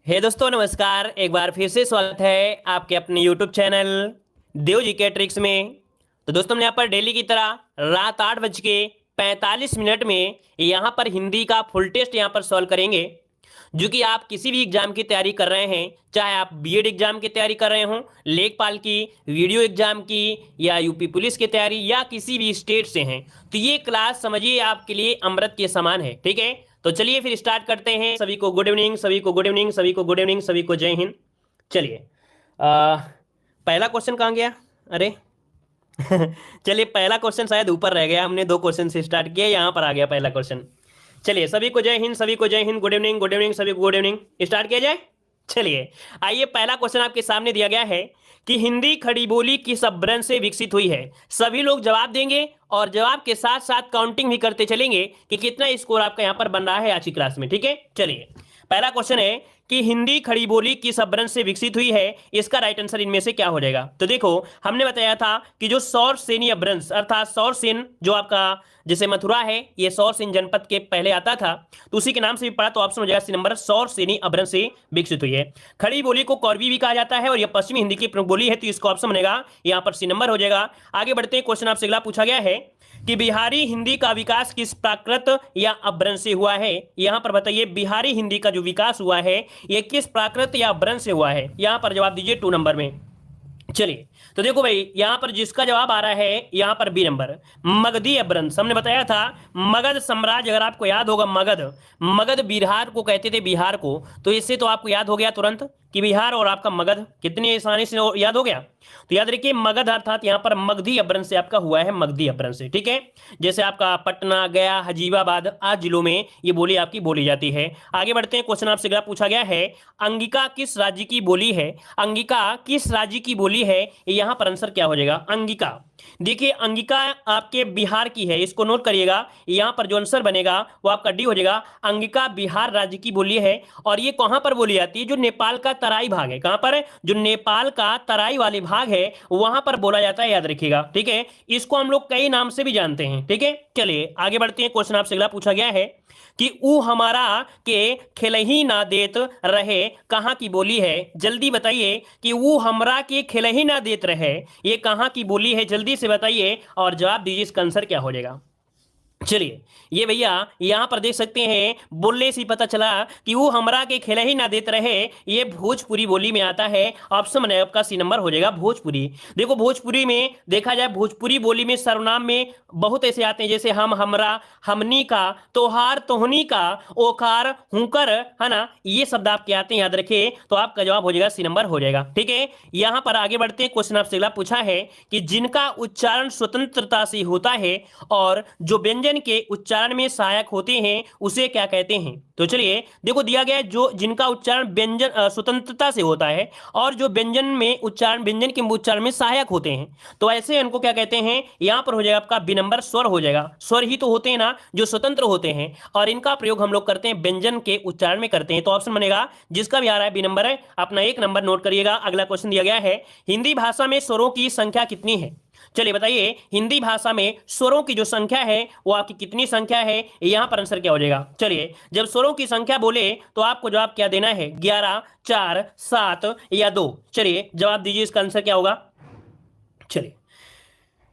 हे दोस्तों नमस्कार। एक बार फिर से स्वागत है आपके अपने YouTube चैनल देव जी के ट्रिक्स में। तो दोस्तों हम यहाँ पर डेली की तरह रात 8:45 में यहाँ पर हिंदी का फुल टेस्ट यहाँ पर सॉल्व करेंगे। जो कि आप किसी भी एग्जाम की तैयारी कर रहे हैं, चाहे आप बीएड एग्जाम की तैयारी कर रहे हो, लेखपाल की, वीडियो एग्जाम की, या यूपी पुलिस की तैयारी, या किसी भी स्टेट से हैं, तो ये क्लास समझिए आपके लिए अमृत के समान है। ठीक है, तो चलिए फिर स्टार्ट करते हैं। सभी को गुड इवनिंग, सभी को गुड इवनिंग, सभी को गुड इवनिंग, सभी को जय हिंद। चलिए पहला क्वेश्चन कहाँ गया? अरे चलिए पहला क्वेश्चन शायद ऊपर रह गया, हमने 2 क्वेश्चन से स्टार्ट किया, यहाँ पर आ गया पहला क्वेश्चन। चलिए सभी को जय हिंद, सभी को जय हिंद, गुड इवनिंग, सभी को गुड इवनिंग। स्टार्ट किया जाए। चलिए आइए, पहला क्वेश्चन आपके सामने दिया गया है कि हिंदी खड़ी बोली किस अपभ्रंश से विकसित हुई है। सभी लोग जवाब देंगे और जवाब के साथ साथ काउंटिंग भी करते चलेंगे कि कितना स्कोर आपका यहां पर बन रहा है आज की क्लास में। ठीक है, चलिए पहला क्वेश्चन है कि हिंदी खड़ी बोली किस अपभ्रंश से विकसित हुई है। इसका राइट आंसर इनमें से क्या हो जाएगा? तो देखो, हमने बताया था कि जो सौरसेनी अपभ्रंश अर्थात सौरसेन जो आपका जैसे मथुरा है, ये सौरसेन जनपद के पहले आता था, तो उसी के नाम से भी पढ़ा, तो ऑप्शन हो जाएगा सी नंबर, सौरसेनी अपभ्रंश से विकसित हुई है। खड़ी बोली को कौरवी भी कहा जाता है और यह पश्चिमी हिंदी की प्रमुख बोली है, तो इसका ऑप्शन बनेगा यहाँ पर सी नंबर हो जाएगा। आगे बढ़ते हैं, क्वेश्चन आपसे अगला पूछा गया है कि बिहारी हिंदी का विकास किस प्राकृत या अपभ्रंश से हुआ है। यहां पर बताइए, बिहारी हिंदी का जो विकास हुआ है यह किस प्राकृत या अपभ्रंश से हुआ है। यहां पर जवाब दीजिए 2 नंबर में। चलिए तो देखो भाई, यहां पर जिसका जवाब आ रहा है यहां पर बी नंबर, मगधी अपभ्रंश। हमने बताया था मगध साम्राज्य, अगर आपको याद होगा, मगध मगध बिहार को कहते थे, बिहार को, तो इससे तो आपको याद हो गया तुरंत कि बिहार और आपका मगध कितनी आसानी से याद हो गया। तो याद रखिए, मगध अर्थात यहां पर मगधी अपभ्रंश से आपका हुआ है, मगधी अपभ्रंश से। ठीक है, जैसे आपका पटना, गया, हजीबाबाद आदि जिलों में ये बोली आपकी बोली जाती है। आगे बढ़ते हैं, क्वेश्चन आपसे अगला पूछा गया है, अंगिका किस राज्य की बोली है। अंगिका किस राज्य की बोली है, यहां पर आंसर क्या हो जाएगा? अंगिका, देखिए अंगिका आपके बिहार की है, इसको नोट करिएगा। यहां पर जो आंसर बनेगा वो आपका डी हो जाएगा। अंगिका बिहार राज्य की बोली है और ये कहां पर बोली जाती है? जो नेपाल का तराई भाग है, कहां पर? जो नेपाल का तराई वाले भाग है वहां पर बोला जाता है, याद रखिएगा। ठीक है, इसको हम लोग कई नाम से भी जानते हैं। ठीक है, चलिए आगे बढ़ते हैं, क्वेश्चन आपसे अगला पूछा गया है कि ऊ हमारा के खिलही ना देत रहे कहां की बोली है। जल्दी बताइए कि ऊ हमरा के खिलही ना देत रहे, ये कहां की बोली है, जल्दी से बताइए और जवाब दीजिए, इसका आंसर क्या हो जाएगा। चलिए ये भैया यहां पर देख सकते हैं, बोलने से पता चला कि वो हमरा के खेला ही ना देते रहे, ये भोजपुरी बोली में आता है। ऑप्शन में आपका सी नंबर हो जाएगा, भोजपुरी। देखो भोजपुरी में देखा जाए, भोजपुरी बोली में सर्वनाम में बहुत ऐसे आते हैं, जैसे हम, हमरा, हमनी का, तोहार, तोहनी का, ओकार, हुकर, है ना, ये शब्द आपके आते हैं, याद रखिए। तो आपका जवाब हो जाएगा सी नंबर हो जाएगा। ठीक है, यहां पर आगे बढ़ते हैं, क्वेश्चन आपसे अगला पूछा है कि जिनका उच्चारण स्वतंत्रता से होता है और जो व्यंजन के उच्चारण में सहायक होते हैं उसे क्या कहते हैं। तो चलिए देखो, दिया गया है जो जिनका उच्चारण व्यंजन स्वतंत्रता से होता है और जो व्यंजन में उच्चारण, व्यंजन के उच्चारण में सहायक होते हैं, तो ऐसे इनको क्या कहते हैं। यहां पर हो जाएगा आपका बी नंबर, स्वर हो जाएगा। स्वर ही तो होते हैं ना जो स्वतंत्र होते हैं, और इनका प्रयोग हम लोग करते हैं व्यंजन के उच्चारण में करते हैं। तो ऑप्शन बनेगा जिसका भी आ रहा है बी नंबर है। अपना 1 नंबर नोट करिएगा। अगला क्वेश्चन दिया गया है, हिंदी भाषा में स्वरों की संख्या कितनी है। चलिए बताइए, हिंदी भाषा में स्वरों की जो संख्या है वो आपकी कितनी संख्या है, यहां पर आंसर क्या हो जाएगा। चलिए जब स्वरों की संख्या बोले तो आपको जवाब क्या देना है, 11, 4, 7 या 2। चलिए जवाब दीजिए, इसका आंसर क्या होगा। चलिए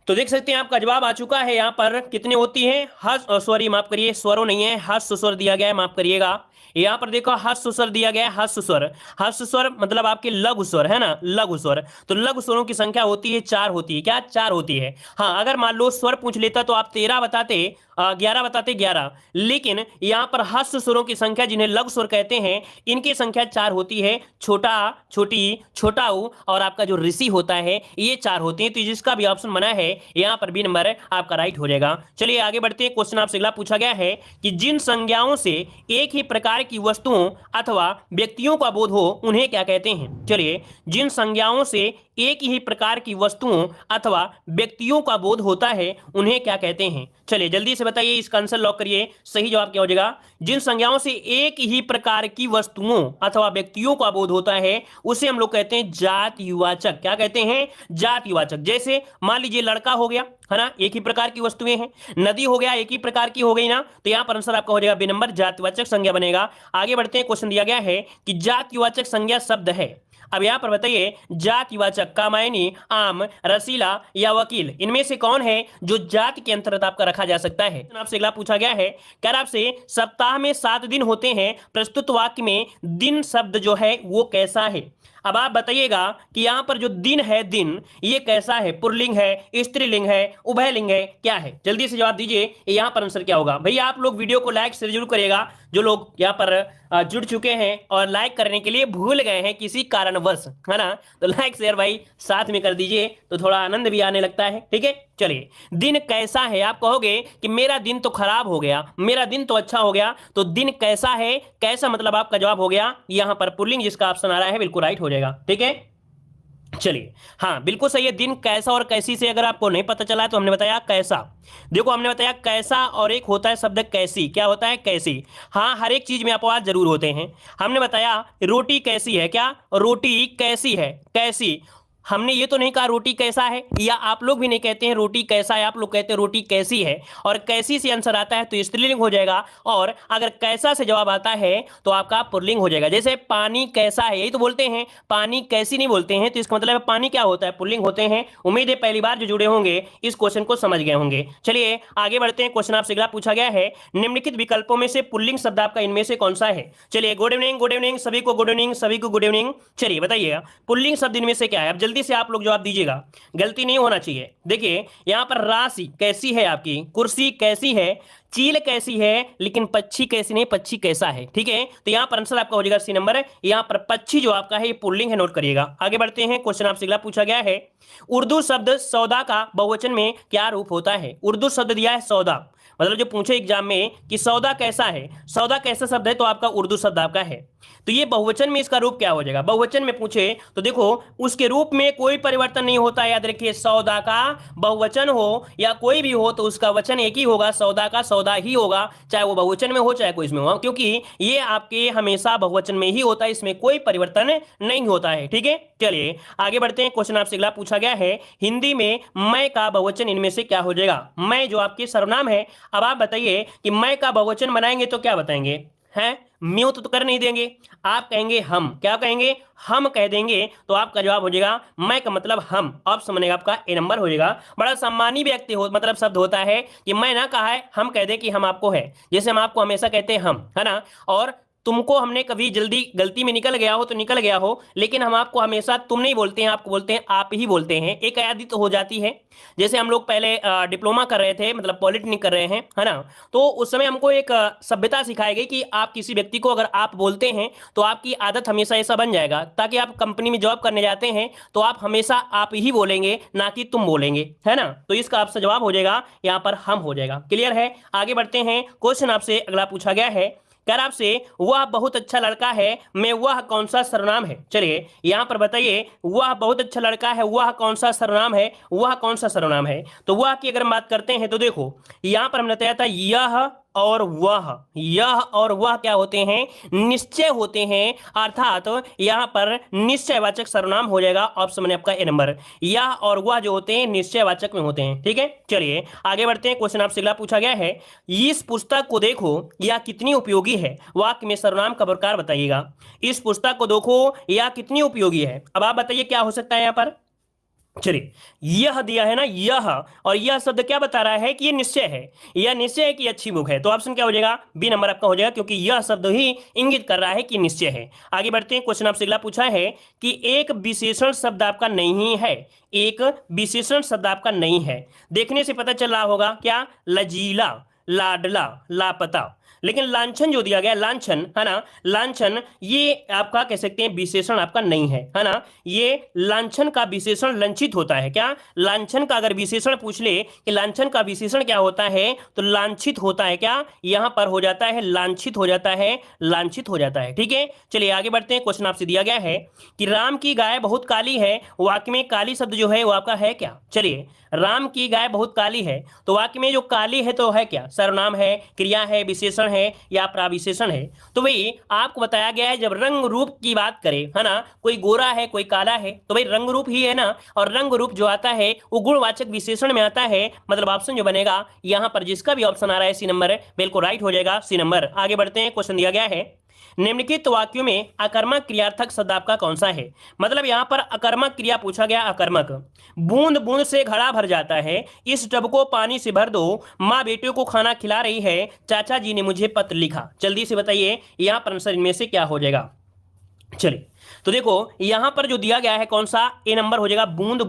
तो देख सकते हैं आपका जवाब आ चुका है। यहां पर कितने होती है, सॉरी माफ करिए, स्वरों नहीं है, हर्ष स्वर दिया गया है, माफ करिएगा। यहां पर देखो हर्ष स्वर दिया गया है, हर्ष स्वर। हर्ष स्वर मतलब आपके लघु स्वर है ना, लघु स्वर। तो लघु स्वरों की संख्या होती है 4 होती है, क्या 4 होती है। हाँ, अगर मान लो स्वर पूछ लेता तो आप 13 बताते, 11 बताते, 11। लेकिन यहां पर हर्ष स्वरों की संख्या, जिन्हें लघु स्वर कहते हैं, इनकी संख्या 4 होती है। छोटा, छोटी, छोटा ऊ और आपका जो ऋषि होता है, ये 4 होते हैं। तो जिसका भी ऑप्शन बना है यहां पर बी नंबर आपका राइट हो जाएगा। चलिए आगे बढ़ते हैं, क्वेश्चन आपसे अगला पूछा गया है कि जिन संज्ञाओं से एक ही प्रकार की वस्तुओं अथवा व्यक्तियों का बोध हो उन्हें क्या कहते हैं। चलिए, जिन संज्ञाओं से एक ही प्रकार की वस्तुओं अथवा व्यक्तियों का बोध होता है उन्हें क्या कहते हैं। चलिए जल्दी से बताइए, इसका आंसर लॉक करिए। सही जवाब क्या हो जाएगा, जिन संज्ञाओं से एक ही प्रकार की वस्तुओं अथवा व्यक्तियों का बोध होता है उसे हम लोग कहते हैं जातिवाचक। क्या कहते हैं, जातिवाचक। जैसे मान लीजिए लड़का नाका हो गया, है ना, एक ही प्रकार की वस्तुएं हैं। नदी हो गया, एक ही प्रकार की हो गई ना, तो यहां पर आंसर आपका हो जाएगा बी नंबर, जातिवाचक संज्ञा बनेगा। आगे बढ़ते हैं, क्वेश्चन दिया गया है कि जातिवाचक संज्ञा शब्द है। अब यहां पर बताइए, जातिवाचक कामायनी, आम, रसीला या वकील, इनमें से कौन है जो जाति के अंतर्गत आपका रखा जा सकता है। आपसे अगला पूछा गया है, कह रहा आपसे सप्ताह में 7 दिन होते हैं, प्रस्तुत वाक्य में दिन शब्द जो है वो कैसा है। अब आप बताइएगा कि यहां पर जो दिन है, दिन ये कैसा है, पुल्लिंग है, स्त्रीलिंग है, उभयलिंग है, क्या है, जल्दी से जवाब दीजिए, यहां पर आंसर क्या होगा। भैया आप लोग वीडियो को लाइक शेयर जरूर करिएगा, जो लोग यहां पर जुड़ चुके हैं और लाइक करने के लिए भूल गए हैं किसी कारणवश, है ना, तो लाइक शेयर भाई साथ में कर दीजिए, तो थोड़ा आनंद भी आने लगता है। ठीक है, चलिए, दिन कैसा है, आप कहोगे कि मेरा दिन तो खराब हो गया, मेरा दिन तो अच्छा हो गया, तो दिन कैसा है, कैसा मतलब आपका जवाब हो गया यहां पर पुल्लिंग, जिसका ऑप्शन आ रहा है बिल्कुल राइट हो जाएगा। ठीक है, चलिए, हाँ बिल्कुल सही है। दिन कैसा और कैसी से अगर आपको नहीं पता चला है तो हमने बताया कैसा। देखो हमने बताया कैसा, और एक होता है शब्द कैसी, क्या होता है कैसी। हाँ, हर एक चीज में अपवाद जरूर होते हैं। हमने बताया रोटी कैसी है, क्या रोटी कैसी है, कैसी। हमने ये तो नहीं कहा रोटी कैसा है, या आप लोग भी नहीं कहते हैं रोटी कैसा है, आप लोग कहते हैं रोटी कैसी है, और कैसी से आंसर आता है तो स्त्रीलिंग हो जाएगा, और अगर कैसा से जवाब आता है तो आपका पुल्लिंग हो जाएगा। जैसे पानी कैसा है, यही तो बोलते हैं, पानी कैसी नहीं बोलते हैं, तो इसका मतलब पानी क्या होता है, पुल्लिंग होते हैं। उम्मीद है पहली बार जो जुड़े होंगे इस क्वेश्चन को समझ गए होंगे। चलिए आगे बढ़ते हैं, क्वेश्चन आपसे अगला पूछा गया है, निम्नलिखित विकल्पों में से पुल्लिंग शब्द आपका इनमें से कौन सा है। चलिए, गुड इवनिंग सभी को, गुड इवनिंग सभी को, गुड इवनिंग। चलिए बताइएगा पुल्लिंग शब्द इनमें से क्या है। अब जल्दी से आप लोग जवाब दीजिएगा, गलती नहीं होना चाहिए। देखिए यहां पर राशि कैसी है आपकी, कुर्सी कैसी है, चील कैसी है, लेकिन पक्षी कैसी नहीं, पक्षी कैसा है। ठीक है, तो यहां पर आंसर आपका हो जाएगा सी नंबर, यहां पर पक्षी जो आपका है ये पुल्लिंग है, नोट करिएगा। आगे बढ़ते हैं, क्वेश्चन आपसे अगला पूछा गया है, उर्दू शब्द सौदा का बहुवचन में क्या रूप होता है। उर्दू शब्द दिया है सौदा, मतलब जो पूछे एग्जाम में कि सौदा कैसा है, सौदा कैसा शब्द है, तो आपका उर्दू शब्द आपका है, तो ये बहुवचन में इसका रूप क्या हो जाएगा। बहुवचन में पूछे तो देखो उसके रूप में कोई परिवर्तन नहीं होता है, याद रखिए, सौदा का बहुवचन हो या कोई भी हो तो उसका वचन एक ही होगा, सौदा का सौदा ही होगा, चाहे वो बहुवचन में हो चाहे कोई इसमें हो, क्योंकि ये आपके हमेशा बहुवचन में ही होता है, इसमें कोई परिवर्तन नहीं होता है। ठीक है, चलिए आगे बढ़ते हैं, क्वेश्चन आपसे अगला पूछा गया है, हिंदी में मैं का बहुवचन इनमें से क्या हो जाएगा। मैं जो आपके सर्वनाम है, अब आप बताइए कि मैं का बहुवचन बनाएंगे तो क्या बताएंगे, हैं म्यू तो कर नहीं देंगे, आप कहेंगे हम, क्या कहेंगे, हम कह देंगे, तो आपका जवाब हो जाएगा मैं का मतलब हम, ऑप्शन बनेगा आपका ए नंबर हो जाएगा। बड़ा सम्मानी व्यक्ति हो मतलब शब्द होता है कि मैं ना कहा है, हम कह दे कि हम आपको है, जैसे हम आपको हमेशा कहते हैं हम, है ना, और तुमको हमने कभी जल्दी गलती में निकल गया हो तो निकल गया हो, लेकिन हम आपको हमेशा तुम नहीं बोलते हैं, आपको बोलते हैं आप ही बोलते हैं, एक आदत तो हो जाती है। जैसे हम लोग पहले डिप्लोमा कर रहे थे, मतलब पॉलिटेक्निक कर रहे हैं, है ना, तो उस समय हमको एक सभ्यता सिखाई गई कि आप किसी व्यक्ति को अगर आप बोलते हैं तो आपकी आदत हमेशा ऐसा बन जाएगा, ताकि आप कंपनी में जॉब करने जाते हैं तो आप हमेशा आप ही बोलेंगे, ना कि तुम बोलेंगे, है ना, तो इसका आपसे जवाब हो जाएगा यहाँ पर हम हो जाएगा। क्लियर है, आगे बढ़ते हैं, क्वेश्चन आपसे अगला पूछा गया है, कह आपसे वह बहुत अच्छा लड़का है मैं वह कौन सा सर्वनाम है। चलिए यहां पर बताइए, वह बहुत अच्छा लड़का है वह कौन सा सर्वनाम है, वह कौन सा सर्वनाम है। तो वह की अगर हम बात करते हैं तो देखो यहां पर हमने बताया था यह और वह, यह और वह क्या होते हैं, निश्चय होते हैं, अर्थात यहां पर निश्चयवाचक सर्वनाम हो जाएगा, ऑप्शन में आपका ए नंबर। यह और वह जो होते हैं निश्चयवाचक में होते हैं। ठीक है, चलिए आगे बढ़ते हैं, क्वेश्चन आपसे अगला पूछा गया है, इस पुस्तक को देखो यह कितनी उपयोगी है, वाक्य में सर्वनाम का प्रकार बताइएगा। इस पुस्तक को देखो यह कितनी उपयोगी है, अब आप बताइए क्या हो सकता है यहां पर। चलिए यह दिया है ना, यह, और यह शब्द क्या बता रहा है कि ये निश्चय है, यह निश्चय है कि अच्छी बुक है, तो ऑप्शन क्या हो जाएगा, बी नंबर आपका हो जाएगा, क्योंकि यह शब्द ही इंगित कर रहा है कि निश्चय है। आगे बढ़ते हैं, क्वेश्चन आपसे अगला पूछा है कि एक विशेषण शब्द आपका नहीं है, एक विशेषण शब्द आपका नहीं है, देखने से पता चल रहा होगा क्या, लजीला, लाडला, लापता, लेकिन लांछन जो दिया गया लांछन, है ना, लांछन ये आपका कह सकते हैं विशेषण आपका नहीं है ना, ये लांछन का विशेषण लंचित होता है। क्या लांछन का अगर विशेषण पूछ ले कि लांछन का विशेषण क्या होता है, तो लांछित होता है, क्या यहां पर हो जाता है लांछित हो जाता है, लांछित हो जाता है। ठीक है, चलिए आगे बढ़ते हैं, क्वेश्चन आपसे दिया गया है कि राम की गाय बहुत काली है, वाक्य में काली शब्द जो है वो आपका है क्या। चलिए राम की गाय बहुत काली है, तो वाक्य में जो काली है तो है क्या, सर्वनाम है, क्रिया है, विशेषण है या प्राविशेषण है। तो भाई आपको बताया गया है जब रंग रूप की बात करें, है ना, कोई गोरा है कोई काला है, तो भाई रंग रूप ही है ना, और रंग रूप जो आता है वो गुणवाचक विशेषण में आता है, मतलब ऑप्शन जो बनेगा यहां पर जिसका भी ऑप्शन आ रहा है सी नंबर बिल्कुल राइट हो जाएगा, सी नंबर। आगे बढ़ते हैं, क्वेश्चन दिया गया है निम्नलिखित वाक्यों में अकर्मक क्रियार्थक शब्द आपका कौन सा है। मतलब यहां पर अकर्मक क्रिया पूछा गया, अकर्मक। बूंद बूंद से घड़ा भर जाता है, इस टब को पानी से भर दो, माँ बेटियों को खाना खिला रही है, चाचा जी ने मुझे पत्र लिखा। जल्दी से बताइए यहां पर आंसर इनमें से क्या हो जाएगा। चलिए तो देखो यहां पर जो दिया गया है कौन सा, ए नंबर हो जाएगा, बूंद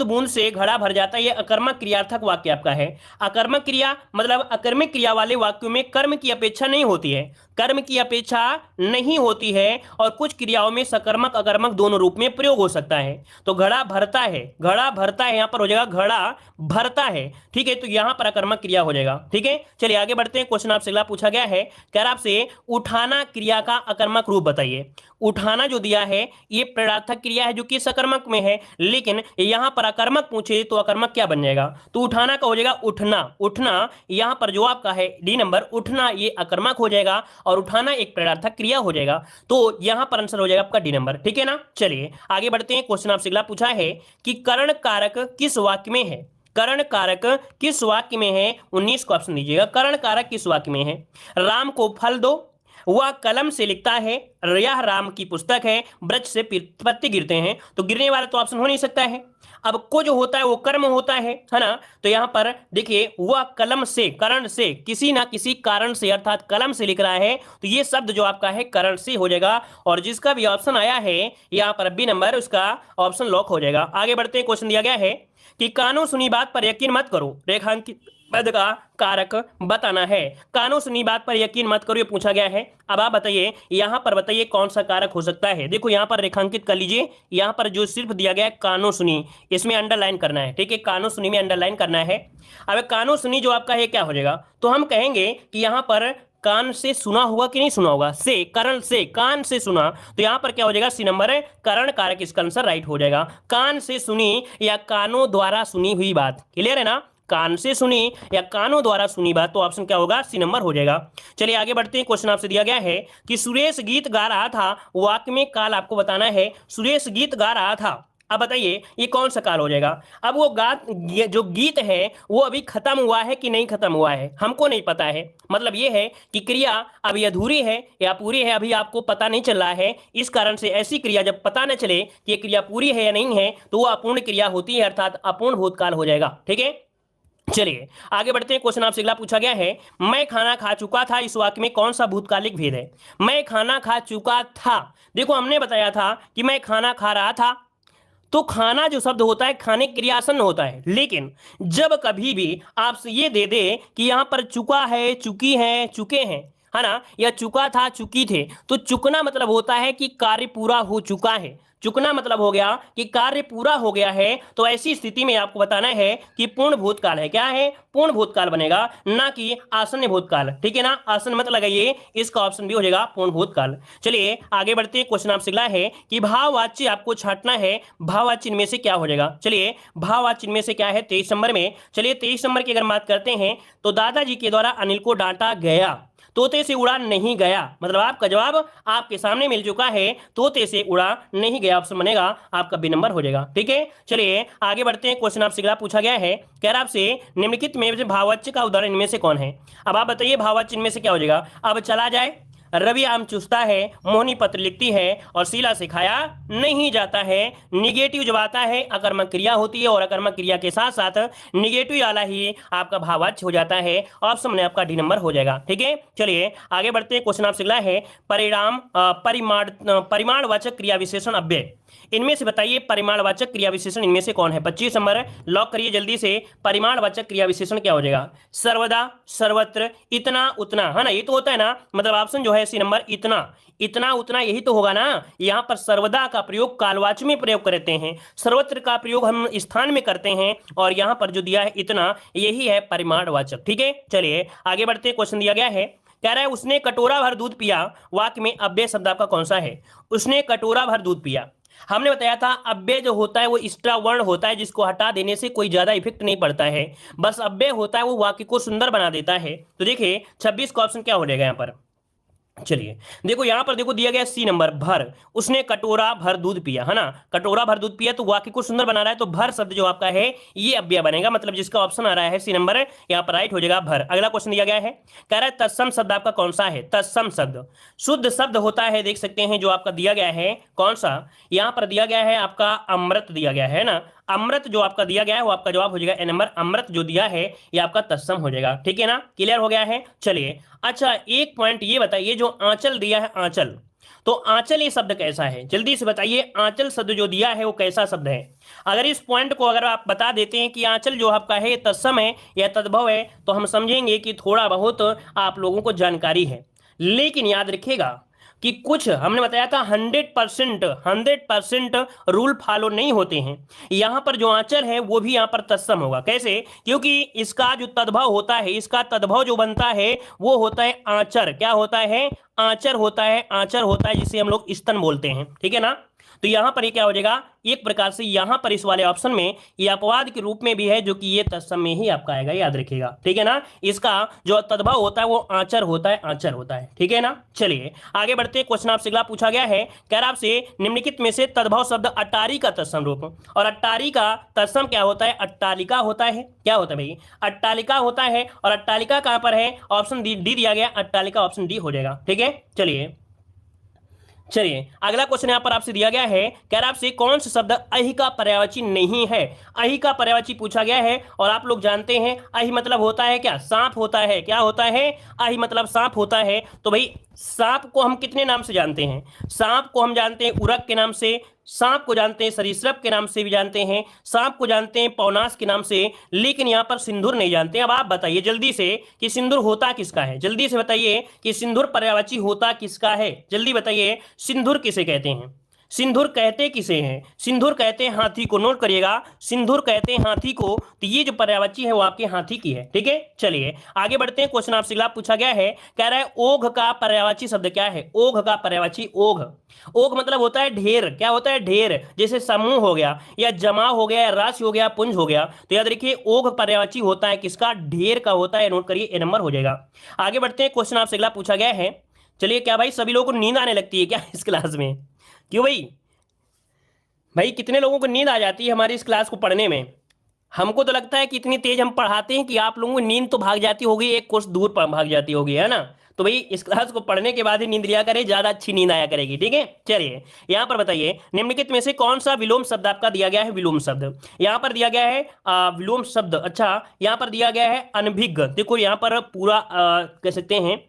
बूंद से घड़ा भर जाता है, ये अकर्मक क्रियार्थक वाक्य आपका है। अकर्मक क्रिया मतलब अकर्मक क्रिया वाले वाक्यों में कर्म की अपेक्षा नहीं होती है, कर्म की अपेक्षा नहीं होती है, और कुछ क्रियाओं में सकर्मक अकर्मक दोनों रूप में प्रयोग हो सकता है। तो घड़ा भरता है, घड़ा भरता है, यहां पर हो जाएगा घड़ा भरता है, ठीक है, तो यहां पर अकर्मक क्रिया हो जाएगा। ठीक है, चलिए आगे बढ़ते हैं, क्वेश्चन आपसे अगला पूछा गया है, कह रहा आपसे उठाना क्रिया का अकर्मक रूप बताइए। उठाना जो दिया है ये प्रेरणार्थक क्रिया है जो कि सकर्मक में है, लेकिन यहां पर अकर्मक पूछे तो अकर्मक क्या बन जाएगा, तो उठाना का हो जाएगा उठना, उठना यहां पर जो आपका है डी नंबर, उठना ये अकर्मक हो जाएगा और उठाना एक प्रेरणार्थक क्रिया हो जाएगा, तो यहां पर आंसर हो जाएगा आपका डी नंबर। ठीक है ना, चलिए आगे बढ़ते हैं, क्वेश्चन आपसे अगला पूछा है कि करण कारक किस वाक्य में है, करण कारक किस वाक्य में है, 19 को ऑप्शन दीजिएगा, करण कारक किस वाक्य में है। राम को फल दो, वह कलम से लिखता है, यह राम की पुस्तक है, वृक्ष से पत्ते गिरते हैं, तो गिरने वाला तो ऑप्शन हो नहीं सकता है। अब को जो होता है वो कर्म होता है ना, तो यहां पर देखिए वह कलम से, करण से, किसी ना किसी कारण से अर्थात कलम से लिख रहा है, तो ये शब्द जो आपका है करण से हो जाएगा, और जिसका भी ऑप्शन आया है यहां पर बी नंबर, उसका ऑप्शन लॉक हो जाएगा। आगे बढ़ते हैं, क्वेश्चन दिया गया है कि कानो सुनी बात पर यकीन मत करो, रेखांकित पद का कारक बताना है। कानो सुनी बात पर यकीन मत करो ये पूछा गया है। अब आप बताइए यहां पर बताइए कौन सा कारक हो सकता है। देखो यहां पर रेखांकित कर लीजिए, यहां पर जो सिर्फ दिया गया है कानो सुनी, इसमें अंडरलाइन करना है, ठीक है, कानो सुनी में अंडरलाइन करना है। अब कानो सुनी जो आपका है क्या हो जाएगा, तो हम कहेंगे कि यहां पर कान से सुना होगा कि नहीं सुना होगा, से, करण से, कान से सुना, तो यहां पर क्या हो जाएगा, सी नंबर है, करण कारक इसका आंसर राइट हो जाएगा। कान से सुनी या कानों द्वारा सुनी हुई बात, क्लियर है ना, कान से सुनी या कानों द्वारा सुनी बात, तो ऑप्शन क्या होगा, सी नंबर हो जाएगा। चलिए आगे बढ़ते हैं, क्वेश्चन आपसे दिया गया है कि सुरेश गीत गा रहा था, वाक्य में काल आपको बताना है। सुरेश गीत गा रहा था, अब बताइए ये कौन सा काल हो जाएगा। अब वो जो गीत है वो अभी खत्म हुआ है कि नहीं खत्म हुआ है, हमको नहीं पता है, मतलब ये है कि क्रिया अभी अधूरी है या पूरी है, अभी आपको पता नहीं चल रहा है। इस कारण से ऐसी क्रिया जब पता न चले कि ये क्रिया पूरी है या नहीं है, तो वो अपूर्ण क्रिया होती है, अर्थात अपूर्ण भूतकाल हो जाएगा। ठीक है, चलिए आगे बढ़ते हैं, क्वेश्चन आपसे अगला पूछा गया है, मैं खाना खा चुका था, इस वाक्य में कौन सा भूतकालिक भेद है। मैं खाना खा चुका था, देखो हमने बताया था कि मैं खाना खा रहा था, तो खाना जो शब्द होता है खाने की क्रिया आसन्न होता है, लेकिन जब कभी भी आपसे ये दे दे कि यहां पर चुका है, चुकी है, चुके हैं, है ना, या चुका था, चुकी थे, तो चुकना मतलब होता है कि कार्य पूरा हो चुका है, चुकना मतलब हो गया कि कार्य पूरा हो गया है, तो ऐसी स्थिति में आपको बताना है कि पूर्ण भूतकाल है, क्या है, पूर्ण भूतकाल बनेगा, ना कि आसन्न भूतकाल। ठीक है ना, आसन्न मत लगाइए, इसका ऑप्शन भी हो जाएगा पूर्ण भूतकाल। चलिए आगे बढ़ते हैं, क्वेश्चन आपसे अगला है कि भाववाच्य आपको छांटना है, भाववाच्य इनमें से क्या हो जाएगा। चलिए भाववाच्य इनमें से क्या है 23 नंबर में, चलिए 23 नंबर की अगर बात करते हैं तो दादाजी के द्वारा अनिल को डांटा गया, तोते से उड़ा नहीं गया, मतलब आपका जवाब आपके सामने मिल चुका है, तोते से उड़ा नहीं गया, ऑप्शन बनेगा आपका बी नंबर हो जाएगा। ठीक है, चलिए आगे बढ़ते हैं, क्वेश्चन आपसे अगला पूछा गया है, कह रहा आपसे निम्नलिखित में से भाववाच्य का उदाहरण इनमें से कौन है। अब आप बताइए भाववाच्य इनमें से क्या हो जाएगा। अब चला जाए, रवि आम चूसता है, मोहनी पत्र लिखती है और शीला से खाया नहीं जाता है। निगेटिव जब आता है अकर्मक क्रिया होती है, और अकर्मक क्रिया के साथ साथ निगेटिव वाला ही आपका भाववाच्य हो जाता है, ऑप्शन में आपका डी नंबर हो जाएगा। ठीक है, चलिए आगे बढ़ते हैं, क्वेश्चन आपसे अगला है परिमाणवाचक क्रिया विशेषण अव्यय, इनमें से बताइए परिमाणवाचक क्रिया विशेषण इनमें से कौन है। 25 नंबर लॉक करिए जल्दी से, परिमाणवाचक क्रिया विशेषण क्या हो जाएगा, सर्वदा, सर्वत्र, इतना, उतना, है ना, ये तो होता है ना, मतलब ऑप्शन जो है सी नंबर इतना, इतना, उतना, यही तो होगा ना। यहां पर सर्वदा का प्रयोग कालवाची में प्रयोग करते हैं, सर्वत्र का प्रयोग हम स्थान में करते हैं, और यहां पर जो दिया है इतना, यही है परिमाणवाचक। ठीक है, चलिए आगे बढ़ते हैं, क्वेश्चन दिया गया है, कह रहा है उसने कटोरा भर दूध पिया, वाक्य में अव्यय शब्द आपका कौन सा है। उसने कटोरा भर दूध पिया, हमने बताया था अव्यय जो होता है वो एक्स्ट्रा वर्ण होता है, जिसको हटा देने से कोई ज्यादा इफेक्ट नहीं पड़ता है, बस अव्यय होता है वो वाक्य को सुंदर बना देता है। तो देखिए 26 का ऑप्शन क्या हो जाएगा यहाँ पर। चलिए देखो यहां पर देखो दिया गया सी नंबर भर, उसने कटोरा भर दूध पिया, है ना, कटोरा भर दूध पिया, तो वाक्य को सुंदर बना रहा है, तो भर शब्द जो आपका है ये अव्यय बनेगा, मतलब जिसका ऑप्शन आ रहा है सी नंबर यहां पर राइट हो जाएगा भर। अगला क्वेश्चन दिया गया है, कह रहा है तत्सम शब्द आपका कौन सा है। तत्सम शब्द शुद्ध शब्द होता है, देख सकते हैं जो आपका दिया गया है कौन सा, यहां पर दिया गया है आपका अमृत दिया गया है ना, अमृत जो आपका दिया गया है वो आपका जवाब हो जाएगा ए नंबर, अमृत जो दिया है ये आपका तत्सम हो जाएगा। ठीक है ना, क्लियर हो गया है। चलिए अच्छा एक पॉइंट ये बताइए, जो आंचल दिया है आंचल, तो आंचल ये शब्द कैसा है, जल्दी से बताइए, आंचल शब्द जो दिया है वो कैसा शब्द है। अगर इस पॉइंट को अगर आप बता देते हैं कि आंचल जो आपका है ये तत्सम है या तद्भव है, तो हम समझेंगे कि थोड़ा बहुत आप लोगों को जानकारी है। लेकिन याद रखिएगा कि कुछ हमने बताया था 100% रूल फॉलो नहीं होते हैं। यहां पर जो आंचल है वो भी यहां पर तत्सम होगा, कैसे, क्योंकि इसका जो तद्भव होता है, इसका तद्भव जो बनता है वो होता है आंचर, क्या होता है, आंचर होता है, आंचर होता है जिसे हम लोग स्तन बोलते हैं। ठीक है ना, तो यहां पर ये क्या हो जाएगा, एक प्रकार से यहां पर इस वाले ऑप्शन में ये अपवाद के रूप में भी है, जो कि ये तत्सम में ही आपका आएगा, याद रखिएगा। ठीक है ना, इसका जो तद्भव होता है वो आंचर होता है, आंचर होता है। ठीक है ना, चलिए आगे बढ़ते हैं। क्वेश्चन आपसे अगला पूछा गया है, कह रहा आपसे निम्नलिखित में से तद्भव शब्द अट्टारी का तत्सम रूप, और अट्टारी का तत्सम क्या होता है, अट्टालिका होता है। क्या होता है भाई, अट्टालिका होता है, और अट्टालिका कहां पर है, ऑप्शन डी दिया गया, अट्टालिका ऑप्शन डी हो जाएगा। ठीक है, चलिए अगला क्वेश्चन यहां पर आपसे दिया गया है, कह रहा आपसे कौन सा शब्द अहि का पर्यायवाची नहीं है। अहि का पर्यायवाची पूछा गया है, और आप लोग जानते हैं अहि मतलब होता है क्या, सांप होता है। क्या होता है, अहि मतलब सांप होता है। तो भाई सांप को हम कितने नाम से जानते हैं, सांप को हम जानते हैं उरग के नाम से, सांप को जानते हैं सरीसृप के नाम से भी जानते हैं, सांप को जानते हैं पौनास के नाम से, लेकिन यहां पर सिंदूर नहीं जानते। अब आप बताइए जल्दी से कि सिंदूर होता किसका है, जल्दी से बताइए कि सिंदूर पर्यायवाची होता किसका है, जल्दी बताइए सिंदूर किसे कहते हैं, सिंदूर कहते किसे हैं, सिंदूर कहते हैं हाथी को, नोट करिएगा, सिंदूर कहते हैं हाथी को, तो ये जो पर्यायवाची है वो आपके हाथी की है। ठीक है, चलिए आगे बढ़ते हैं। क्वेश्चन आपसे अगला पूछा गया है, कह रहा है ओघ का पर्यायवाची शब्द क्या है। ओघ का पर्यायवाची ओघ, ओघ मतलब होता है ढेर, क्या होता है ढेर, जैसे समूह हो गया या जमा हो गया या राशि हो गया पुंज हो गया, तो याद रखिए ओघ पर्यायवाची होता है किसका, ढेर का होता है, नोट करिए ए नंबर हो जाएगा। आगे बढ़ते हैं। क्वेश्चन आपसे अगला पूछा गया है, चलिए क्या भाई सभी लोगों को नींद आने लगती है क्या इस क्लास में, क्यों भाई कितने लोगों को नींद आ जाती है हमारी इस क्लास को पढ़ने में। हमको तो लगता है कि इतनी तेज हम पढ़ाते हैं कि आप लोगों को नींद तो भाग जाती होगी, एक कोर्स दूर भाग जाती होगी, है ना। तो भाई इस क्लास को पढ़ने के बाद ही नींद लिया करें, ज्यादा अच्छी नींद आया करेगी। ठीक है, चलिए यहां पर बताइए निम्नलिखित में से कौन सा विलोम शब्द आपका दिया गया है, विलोम शब्द यहां पर दिया गया है विलोम शब्द, अच्छा यहां पर दिया गया है अनभिज्ञ। देखो यहां पर पूरा कह सकते हैं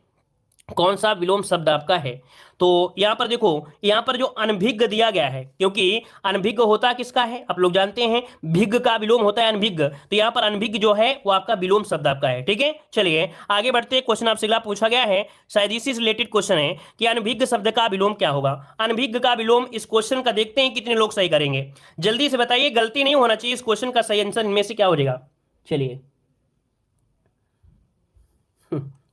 कौन सा विलोम शब्द आपका है, तो यहां पर देखो यहां पर जो अनभिज्ञ दिया गया है, क्योंकि अनभिज्ञ होता किसका है, आप लोग जानते हैं भिज्ञ का विलोम होता है अनभिज्ञ, तो यहां पर अनभिज्ञ जो है वो आपका विलोम शब्द आपका है। ठीक है, चलिए आगे बढ़ते हैं। क्वेश्चन आपसे अगला पूछा गया है, शायद इसी से रिलेटेड क्वेश्चन है कि अनभिज्ञ शब्द का विलोम क्या होगा। अनभिज्ञ का विलोम, इस क्वेश्चन का देखते हैं कितने लोग सही करेंगे, जल्दी से बताइए, गलती नहीं होना चाहिए, इस क्वेश्चन का सही आंसर इनमें से क्या हो जाएगा।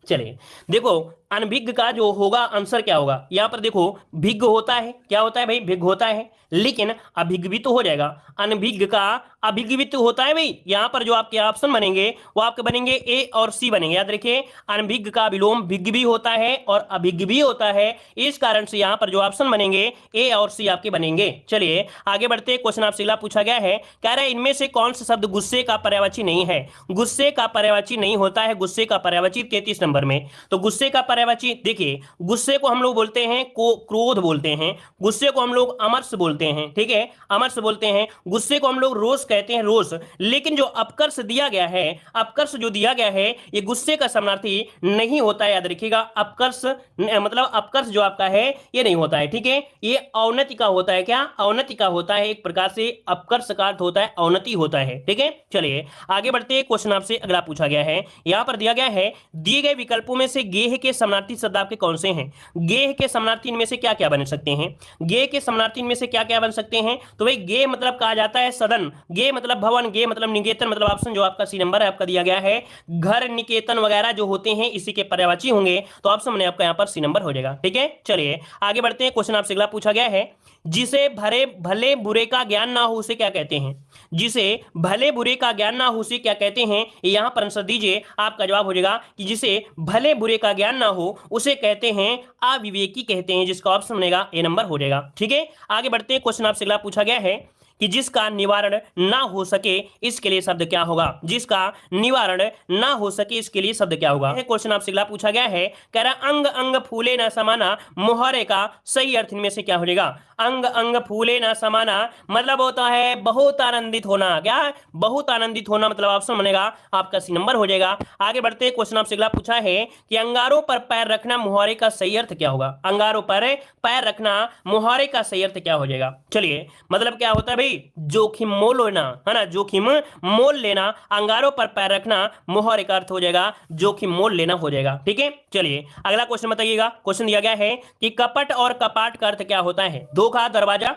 चलिए देखो अनभिज्ञ का जो होगा आंसर क्या होगा, यहां पर देखो भिज्ञ होता है, क्या होता है भाई, भिज्ञ होता है, लेकिन अभिज्ञ भी तो हो जाएगा, अनभिज्ञ का अभिज्ञ भी तो होता है भाई। यहां पर जो आपके ऑप्शन बनेंगे वो आपके बनेंगे ए और सी बनेंगे, याद रखिए अनभिज्ञ का विलोम भिज्ञ भी होता है और अभिज्ञ भी होता है, इस कारण से यहां पर जो ऑप्शन बनेंगे ए और सी आपके बनेंगे। चलिए आगे बढ़ते, क्वेश्चन आपसे अगला पूछा गया है, कह रहा है इनमें से कौन सा शब्द गुस्से का पर्यायवाची नहीं है। गुस्से का पर्यायवाची नहीं होता है, गुस्से का पर्यायवाची 33 नंबर में, तो गुस्से का पर्यायवाची देखिए, गुस्से को हम लोग बोलते हैं क्रोध बोलते हैं, गुस्से को हम लोग अमर्ष बोलते हैं, ठीक है अमर्ष बोलते हैं, गुस्से को हम लोग रोष कहते हैं, रोष। लेकिन जो अपकर्ष दिया गया है, अपकर्ष जो दिया गया है ये गुस्से का समानार्थी नहीं होता है, याद रखिएगा अपकर्ष मतलब अपकर्ष जो आपका है ये नहीं होता है, ठीक है ये अवनति का होता है, क्या अवनति का होता है, एक प्रकार से अपकर्ष का अर्थ होता है अवनति होता है। ठीक है, चलिए आगे बढ़ते, क्वेश्चन आपसे अगला पूछा गया है, यहां पर दिया गया है दिए गए विकल्पों में से गेह के समानार्थी शब्द आपके कौन से हैं? गेह के समानार्थी इनमें से क्या क्या बन सकते हैं? गेह के समानार्थी इनमें से क्या क्या बन सकते हैं? तो भाई गेह मतलब कहा जाता है सदन, गेह मतलब भवन, गेह मतलब निकेतन, मतलब ऑप्शन जो आपका सी नंबर है आपका दिया गया है। घर, निकेतन वगैरह जो होते हैं इसी के पर्यायवाची होंगे, तो ऑप्शन में आपका यहाँ पर सी नंबर हो जाएगा। ठीक है, चलिए आगे बढ़ते हैं। क्वेश्चन आपसे अगला पूछा गया है, जिसे भले भले बुरे का ज्ञान ना हो उसे क्या कहते हैं? जिसे भले बुरे का ज्ञान ना हो उसे क्या कहते हैं? यहां पर आंसर दीजिए, आपका जवाब हो जाएगा कि जिसे भले बुरे का ज्ञान ना हो उसे कहते हैं अविवेकी कहते हैं, जिसका ऑप्शन बनेगा ए नंबर हो जाएगा। ठीक है, आगे बढ़ते हैं। क्वेश्चन आपसे अगला पूछा गया है कि जिसका निवारण ना हो सके इसके लिए शब्द क्या होगा? जिसका निवारण ना हो सके इसके लिए शब्द क्या होगा? क्वेश्चन आपसे अगला पूछा गया है, कह रहा अंग अंग फूले ना समाना, मुहावरे का सही अर्थ इनमें से क्या हो जाएगा? अंग अंग फूले ना समाना मतलब होता है बहुत आनंदित होना। क्या है? बहुत आनंदित होना, मतलब ऑप्शन बनेगा आपका सी नंबर हो जाएगा। आगे बढ़ते हैं। क्वेश्चन आपसे अगला पूछा है कि अंगारों पर पैर रखना मुहावरे का सही अर्थ क्या होगा? अंगारों पर पैर रखना मुहावरे का सही अर्थ क्या हो जाएगा? चलिए, मतलब क्या होता है भाई, जोखिम मोल लेना, है ना, जोखिम मोल लेना। अंगारों पर पैर रखना मुहावरे का अर्थ हो जाएगा जोखिम मोल लेना हो जाएगा। ठीक है, चलिए अगला क्वेश्चन बताइएगा। क्वेश्चन दिया गया है कि कपट और कपाट का अर्थ क्या होता है? धोखा, दरवाजा,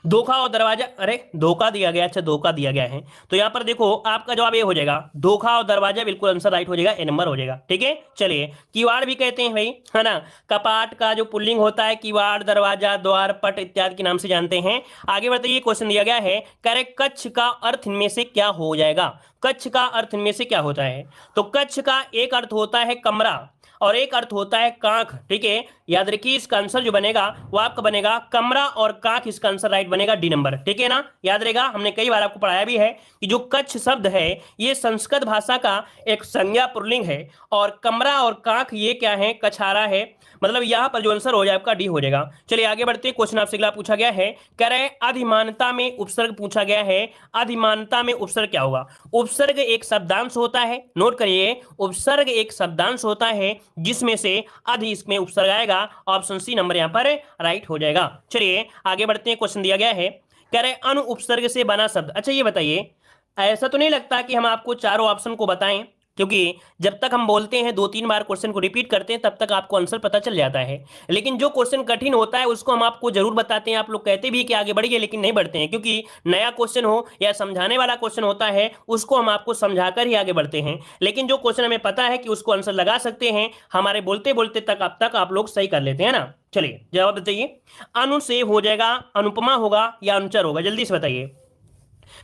धोखा और दरवाजा, अरे धोखा दिया गया, अच्छा धोखा दिया गया है, तो यहां पर देखो आपका जवाब ये हो जाएगा धोखा और दरवाजा, बिल्कुल आंसर राइट हो जाएगा, ए नंबर हो जाएगा। ठीक है, चलिए किवाड़ भी कहते हैं भाई, है ना, कपाट का जो पुल्लिंग होता है किवाड़, दरवाजा, द्वार, पट इत्यादि के नाम से जानते हैं। आगे बढ़ते, ये क्वेश्चन दिया गया है, करे कच्छ का अर्थ इनमें से क्या हो जाएगा? कच्छ का अर्थ इनमें से क्या होता है? तो कच्छ का एक अर्थ होता है कमरा और एक अर्थ होता है कांख। ठीक है, याद रखिए इसका आंसर जो बनेगा वो आपका बनेगा कमरा और कांख, इसका आंसर राइट बनेगा डी नंबर। ठीक है ना, याद रहेगा, हमने कई बार आपको पढ़ाया भी है कि जो कच्छ शब्द है ये संस्कृत भाषा का एक संज्ञा पुल्लिंग है और कमरा और कांख ये क्या है? कछारा है, मतलब यहां पर जो आंसर हो जाए आपका डी हो जाएगा। चलिए आगे बढ़ते हैं। क्वेश्चन आपसे अगला पूछा गया है, कह रहे अधिमानता में उपसर्ग पूछा गया है। अधिमानता में उपसर्ग क्या होगा? उपसर्ग एक शब्दांश होता है, नोट करिए, उपसर्ग एक शब्दांश होता है जिसमें से अधि इसमें उपसर्ग आएगा, ऑप्शन सी नंबर यहां पर राइट हो जाएगा। चलिए आगे बढ़ते हैं। क्वेश्चन दिया गया है, कह रहे अनु उपसर्ग से बना शब्द। अच्छा ये बताइए, ऐसा तो नहीं लगता कि हम आपको चारों ऑप्शन को बताएं, क्योंकि जब तक हम बोलते हैं 2-3 बार क्वेश्चन को रिपीट करते हैं तब तक आपको आंसर पता चल जाता है, लेकिन जो क्वेश्चन कठिन होता है उसको हम आपको जरूर बताते हैं। आप लोग कहते भी कि आगे बढ़िए, लेकिन नहीं बढ़ते हैं, क्योंकि नया क्वेश्चन हो या समझाने वाला क्वेश्चन होता है उसको हम आपको समझाकर ही आगे बढ़ते हैं, लेकिन जो क्वेश्चन हमें पता है कि उसको आंसर लगा सकते हैं, हमारे बोलते बोलते तक आप लोग सही कर लेते हैं ना। चलिए जवाब बताइए, अनु से हो जाएगा अनुपमा होगा या अनुचर होगा? जल्दी से बताइए।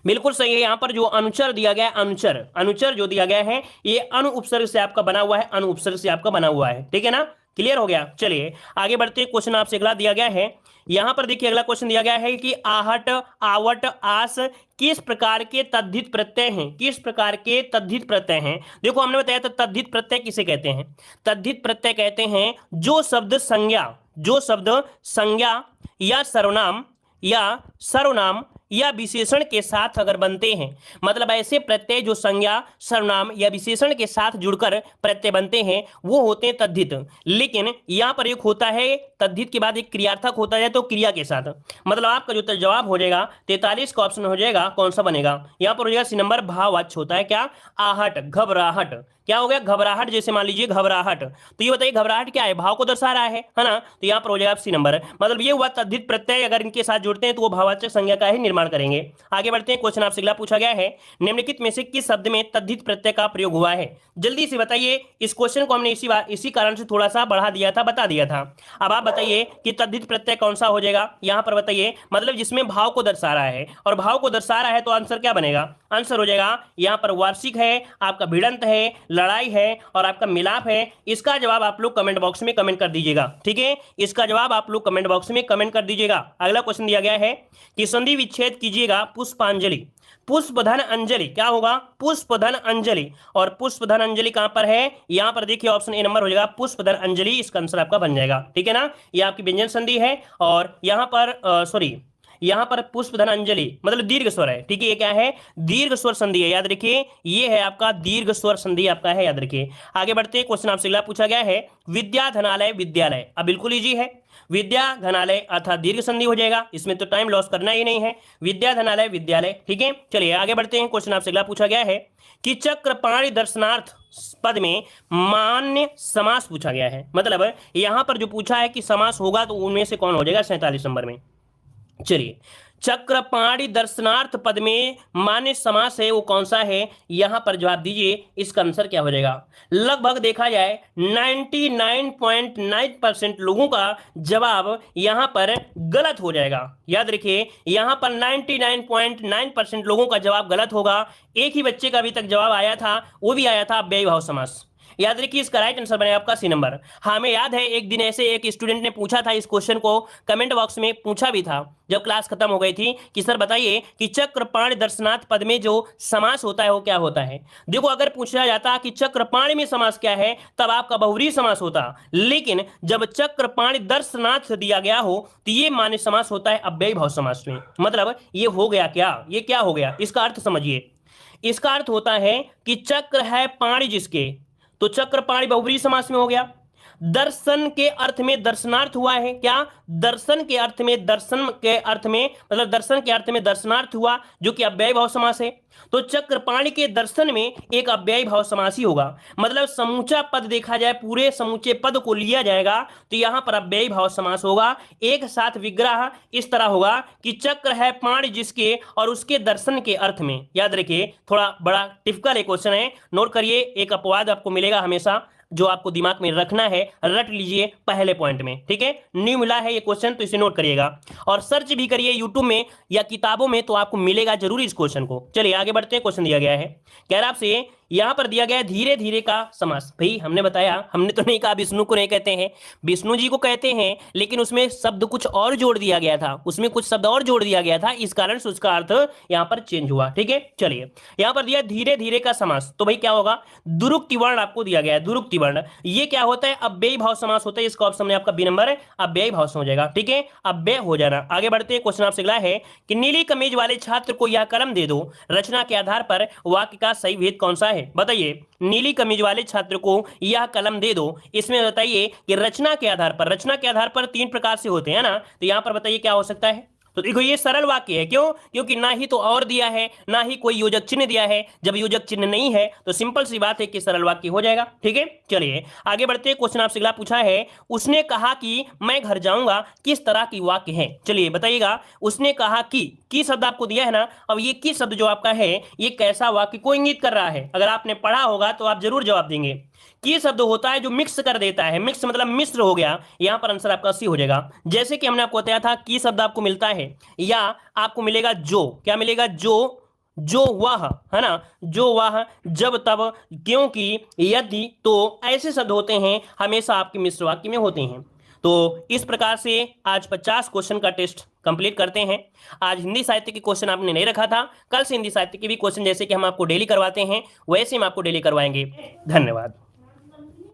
बिल्कुल सही है, यहां पर जो अनुचर दिया गया है, अनुचर, अनुचर जो दिया गया है ये अनु उपसर्ग से आपका बना हुआ है, अनु उपसर्ग से आपका बना हुआ है। ठीक है ना, क्लियर हो गया। चलिए आगे बढ़ते हैं। क्वेश्चन आपसे अगला दिया गया है, यहां पर देखिए अगला क्वेश्चन दिया गया है कि आहट, आवट, आस किस प्रकार के तद्धित प्रत्यय हैं? किस प्रकार के तद्धित प्रत्यय हैं? देखो हमने बताया था तद्धित प्रत्यय किसे कहते हैं? तद्धित प्रत्यय कहते हैं जो शब्द संज्ञा, जो शब्द संज्ञा या सर्वनाम या विशेषण के साथ अगर बनते हैं, मतलब ऐसे प्रत्यय जो संज्ञा, सर्वनाम या विशेषण के साथ जुड़कर प्रत्यय बनते हैं वो होते हैं तद्धित। लेकिन यहां पर एक होता है तद्धित के बाद एक क्रियार्थक होता है तो क्रिया के साथ, मतलब आपका जो जवाब हो जाएगा 43 का ऑप्शन हो जाएगा, कौन सा बनेगा? यहां पर हो जाएगा सी नंबर, भाववाच्य होता है क्या? आहट, घबराहट। क्या हो गया? घबराहट। जैसे मान लीजिए घबराहट, तो ये बताइए घबराहट क्या है? भाव को दर्शा रहा है ना, तो यहां पर हो जाएगा सी नंबर, मतलब ये हुआ तद्धित प्रत्यय अगर इनके साथ जुड़ते हैं तो वो भाववाचक संज्ञा का ही निर्माण करेंगे। आगे बढ़ते हैं। क्वेश्चन आपसे अगला पूछा गया है, निम्नलिखित में से किस शब्द में तद्धित प्रत्यय का प्रयोग हुआ है? जल्दी से बताइए। इस क्वेश्चन को हमने इसी कारण से थोड़ा सा बढ़ा दिया था, बता दिया था। अब आप बताइए कि तद्धित प्रत्यय कौन सा हो जाएगा? यहां पर बताइए, मतलब जिसमें भाव को दर्शा रहा है, और भाव को दर्शा रहा है तो आंसर क्या बनेगा? आंसर हो जाएगा यहां पर वार्षिक है, आपका भिड़ंत है, लड़ाई है और आपका मिलाप है। इसका जवाब आप लोग कमेंट बॉक्स में कमेंट कर दीजिएगा। ठीक है, इसका जवाब आप लोग कमेंट बॉक्स में कमेंट कर दीजिएगा। अगला क्वेश्चन दिया गया है कि संधि विच्छेद कीजिएगा पुष्पांजलि। पुष्पधन अंजलि क्या होगा? पुष्पधन अंजलि। और पुष्पधन अंजलि कहां पर है? यहां पर देखिए ऑप्शन ए नंबर हो जाएगा पुष्पधन अंजलि, इसका आंसर आपका बन जाएगा। ठीक है ना, ये आपकी व्यंजन संधि है और यहां पर यहाँ पर पुष्पधन अंजलि मतलब दीर्घ स्वर है, ठीक है। ये क्या है? दीर्घ स्वर संधि है, याद रखिए ये है आपका दीर्घ स्वर संधि आपका है, याद रखिए। आगे बढ़ते हैं, क्वेश्चन आपसे अगला पूछा गया है विद्या धनालय विद्यालय। अब बिल्कुल इजी है, विद्या धनालय अर्थात दीर्घ संधि हो जाएगा, इसमें तो टाइम लॉस करना ही नहीं है। विद्या धनालय विद्यालय, ठीक है। चलिए आगे बढ़ते हैं, क्वेश्चन आपसे अगला पूछा गया है कि चक्रपाणि दर्शनार्थ पद में मान्य समास पूछा गया है। मतलब यहां पर जो पूछा है कि समास होगा तो उनमें से कौन हो जाएगा 47 नंबर में। चलिए, चक्रपाणि दर्शनार्थ पद में मान्य समास है वो कौन सा है, यहां पर जवाब दीजिए। इसका आंसर क्या हो जाएगा? लगभग देखा जाए 99.9% लोगों का जवाब यहां पर गलत हो जाएगा। याद रखिए यहां पर 99.9% लोगों का जवाब गलत होगा। एक ही बच्चे का अभी तक जवाब आया था, वो भी आया था अव्ययी भाव समास। याद रखिए इसका राइट आंसर बनेगा आपका सी नंबर। हाँ, हमें याद है एक दिन ऐसे एक स्टूडेंट ने पूछा था, इस क्वेश्चन को कमेंट बॉक्स में पूछा भी था जब क्लास खत्म हो गई थी कि सर बताइए कि चक्रपाणि दर्शनार्थ पद में जो समास होता है वो क्या होता है। देखो अगर पूछा जाता कि चक्रपाणि में समास क्या है तब आपका बहुव्रीहि समास होता, लेकिन जब चक्रपाणि दर्शनार्थ दिया गया हो तो ये मान्य समास होता है अव्ययी भाव समास में। मतलब ये हो गया क्या, ये क्या हो गया, इसका अर्थ समझिए। इसका अर्थ होता है कि चक्र है पाणि जिसके, तो चक्रपाणि बहुव्रीहि समास में हो गया। दर्शन के अर्थ में दर्शनार्थ हुआ है, क्या? दर्शन के अर्थ में, दर्शन के अर्थ में मतलब दर्शन के अर्थ में दर्शनार्थ हुआ जो कि अव्ययी भाव समास है। तो चक्रपाणि के दर्शन में एक अव्ययी भाव समास ही होगा। मतलब समूचा पद देखा जाए, पूरे समूचे पद को लिया जाएगा तो यहां पर अव्ययी भाव समास होगा। एक साथ विग्रह इस तरह होगा कि चक्र है पाणि जिसके और उसके दर्शन के अर्थ में। याद रखिए थोड़ा बड़ा टिपिकल क्वेश्चन है, नोट करिए। एक अपवाद आपको मिलेगा हमेशा जो आपको दिमाग में रखना है, रट लीजिए पहले पॉइंट में, ठीक है। न्यू मिला है ये क्वेश्चन तो इसे नोट करिएगा और सर्च भी करिए यूट्यूब में या किताबों में तो आपको मिलेगा जरूर इस क्वेश्चन को। चलिए आगे बढ़ते हैं, क्वेश्चन दिया गया है, कह रहा आपसे यहां पर दिया गया धीरे धीरे का समास। भाई हमने बताया, हमने तो नहीं कहा विष्णु को नहीं कहते हैं, विष्णु जी को कहते हैं, लेकिन उसमें शब्द कुछ और जोड़ दिया गया था, उसमें कुछ शब्द और जोड़ दिया गया था, इस कारण से उसका अर्थ यहां पर चेंज हुआ, ठीक है। चलिए यहां पर दिया धीरे धीरे का समास, तो भाई क्या होगा? दुरुक्ति वर्ण आपको दिया गया है, दुरुक्ति वर्ण। ये क्या होता है? अव्ययी भाव समास होता है। इसका ऑप्शन में आपका बी नंबर अव्ययी भाव से हो जाएगा, ठीक है, अव्यय हो जाना। आगे बढ़ते हैं, क्वेश्चन आपसे अगला है कि नीली कमीज वाले छात्र को यह कलम दे दो, रचना के आधार पर वाक्य का सही भेद कौन सा है? बताइए, नीली कमीज वाले छात्र को यह कलम दे दो, इसमें बताइए कि रचना के आधार पर, रचना के आधार पर 3 प्रकार से होते हैं ना, तो यहां पर बताइए क्या हो सकता है। तो देखो ये सरल वाक्य है, क्यों? क्योंकि ना ही तो और दिया है ना ही कोई योजक चिन्ह दिया है। जब योजक चिन्ह नहीं है तो सिंपल सी बात है कि सरल वाक्य हो जाएगा, ठीक है। चलिए आगे बढ़ते हैं, क्वेश्चन आपसे अगला पूछा है उसने कहा कि मैं घर जाऊंगा, किस तरह की वाक्य है? चलिए बताइएगा, उसने कहा कि शब्द आपको दिया है ना, अब ये की शब्द जो आपका है ये कैसा वाक्य को इंगित कर रहा है? अगर आपने पढ़ा होगा तो आप जरूर जवाब देंगे। की शब्द होता है जो मिक्स कर देता है, मिक्स मतलब मिश्र हो गया, यहां पर आंसर आपका सी हो जाएगा। जैसे कि हमने आपको बताया था की शब्द आपको मिलता है या आपको मिलेगा जो, क्या मिलेगा? जो वह, है ना, जो वह, जब तब, क्योंकि, यदि, तो ऐसे शब्द होते हैं हमेशा आपके मिश्र वाक्य में होते हैं। तो इस प्रकार से आज 50 क्वेश्चन का टेस्ट कंप्लीट करते हैं। आज हिंदी साहित्य के क्वेश्चन आपने नहीं रखा था, कल से हिंदी साहित्य के भी क्वेश्चन जैसे कि हम आपको डेली करवाते हैं वैसे हम आपको डेली करवाएंगे। धन्यवाद।